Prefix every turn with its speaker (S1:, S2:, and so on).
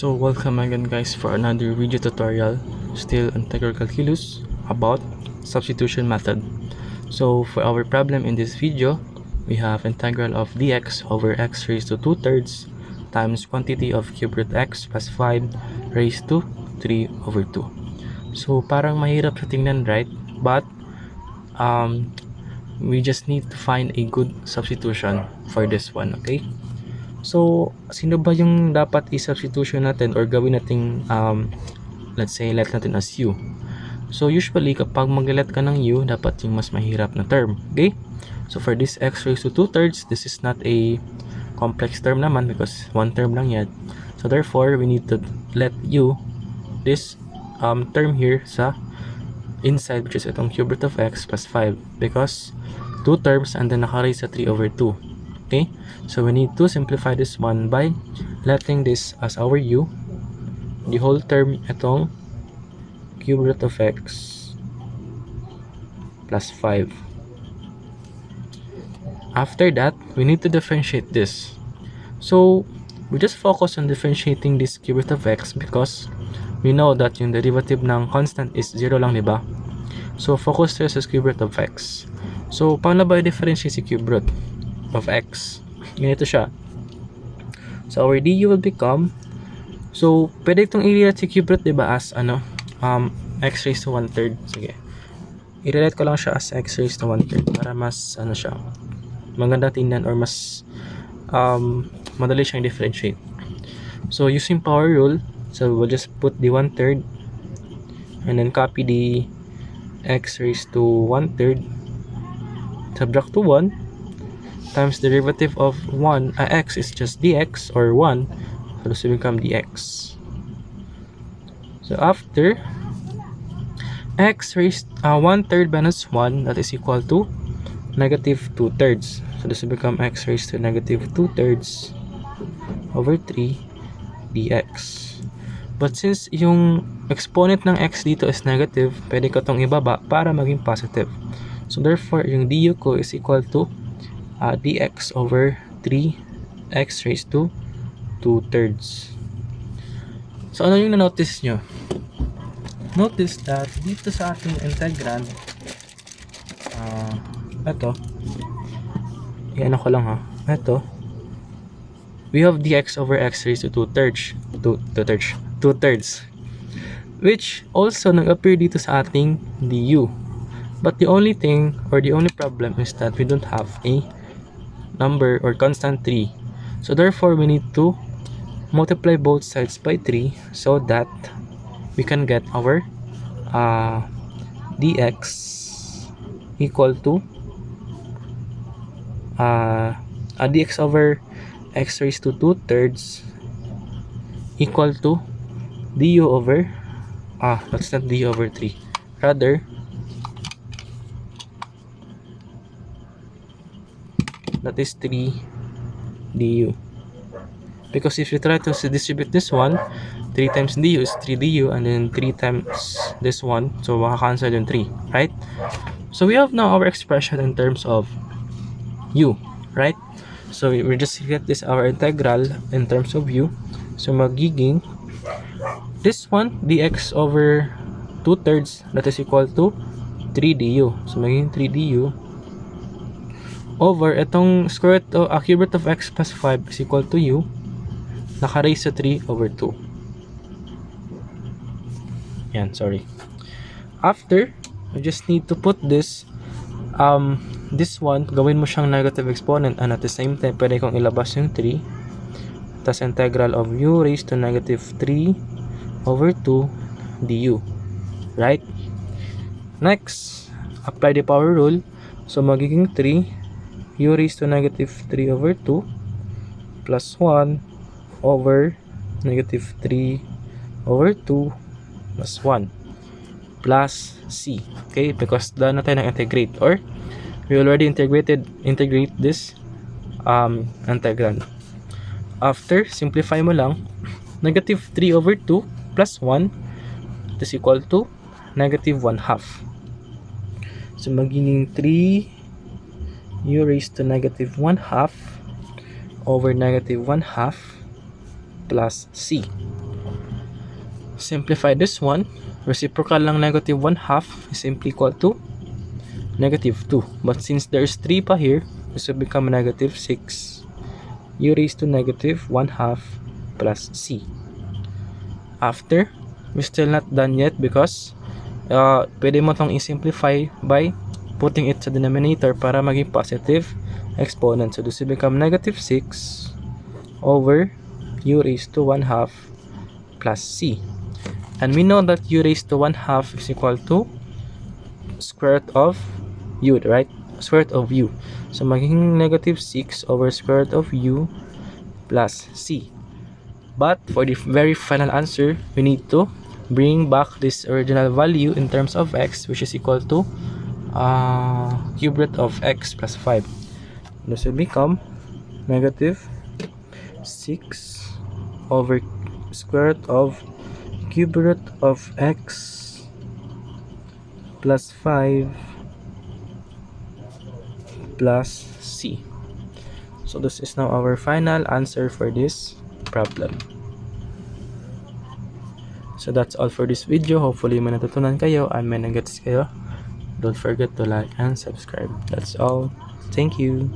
S1: So welcome again guys for another video tutorial, still integral calculus about substitution method. So for our problem in this video, we have integral of dx over x raised to 2/3 times quantity of cube root x plus 5 raised to 3 over 2. So parang mahirap sa tingnan, right? But we just need to find a good substitution for this one, okay? So, sino ba yung dapat i-substitution natin or gawin nating let's say, let natin as u. So, usually, kapag mag-let ka ng u, dapat yung mas mahirap na term. Okay? So, for this x raised to 2/3, this is not a complex term naman because one term lang yan. So, therefore, we need to let u, this term here sa inside, which is itong cube root of x plus 5 because 2 terms and then naka-raise sa 3 over 2. Okay, so we need to simplify this one by letting this as our u, the whole term itong cube root of x plus 5. After that, we need to differentiate this. So we just focus on differentiating this cube root of x because we know that yung derivative ng constant is 0 lang, diba? So focus tayo sa cube root of x. So paano ba i-differentiate si cube root of x? Ganito siya. So our du will become, so pwede itong i-relate si cube root, diba, as x raised to 1/3. Sige, i-relate ko lang siya as x raised to 1/3 para mas siya maganda tingnan or mas madali siyang differentiate. So using power rule, so we'll just put the 1/3 and then copy the x raised to 1/3, subtract to 1 times derivative of 1, x is just dx or 1, so this will become dx. So after x raised 1/3 minus 1, that is equal to negative 2/3, so this will become x raised to negative 2/3 over 3 dx. But since yung exponent ng x dito is negative, pwede ko itong ibaba para maging positive. So therefore, yung du ko is equal to dx over 3 x raised to 2/3. So ano yung na-notice nyo? Notice that dito sa ating integrand, ito, yan ako lang ito, we have dx over x raised to 2/3, which also nag-appear dito sa ating du. But the only thing or the only problem is that we don't have a number or constant 3. So therefore, we need to multiply both sides by 3 so that we can get our dx equal to dx over x raised to 2/3 equal to du over that's not du over 3, rather that is 3 du, because if you try to distribute this one, 3 times du is 3 du, and then 3 times this one, so makakancel yung 3, right? So we have now our expression in terms of u, right? So we just get this our integral in terms of u. So magiging this one dx over 2/3, that is equal to 3 du. So magiging 3 du over itong square root of cube root of x plus 5 is equal to u, naka-raise sa 3 over 2. Yan, sorry. After, we just need to put this one, gawin mo siyang negative exponent, and at the same time, pwede kong ilabas yung 3, tas integral of u raised to negative 3 over 2 du, right? Next, apply the power rule. So magiging 3 u raised to negative 3 over 2 plus 1 over negative 3 over 2 plus 1 plus c. Okay, because done na tayo ng integrate, or we already integrate this integral. After, simplify mo lang, negative 3 over 2 plus 1 is equal to negative 1/2. So magiging 3 u raised to negative 1/2 over negative 1/2 plus c. simplify this one. Reciprocal ng negative 1/2 is simply equal to negative 2. But since there's 3 pa here, this will become negative 6 u raised to negative 1/2 plus c. After, we're still not done yet because pwede mo itong i-simplify by putting it sa denominator para maging positive exponent. So this will become negative 6 over u raised to 1/2 plus c. And we know that u raised to 1/2 is equal to square root of u, right? Square root of u. So magiging negative 6 over square root of u plus c. But for the very final answer, we need to bring back this original value in terms of x, which is equal to cube root of x plus 5. This will become negative 6 over square root of cube root of x plus 5 plus c. So this is now our final answer for this problem. So that's all for this video. Hopefully may natutunan kayo and may nagets kayo. Don't forget to like and subscribe. That's all. Thank you.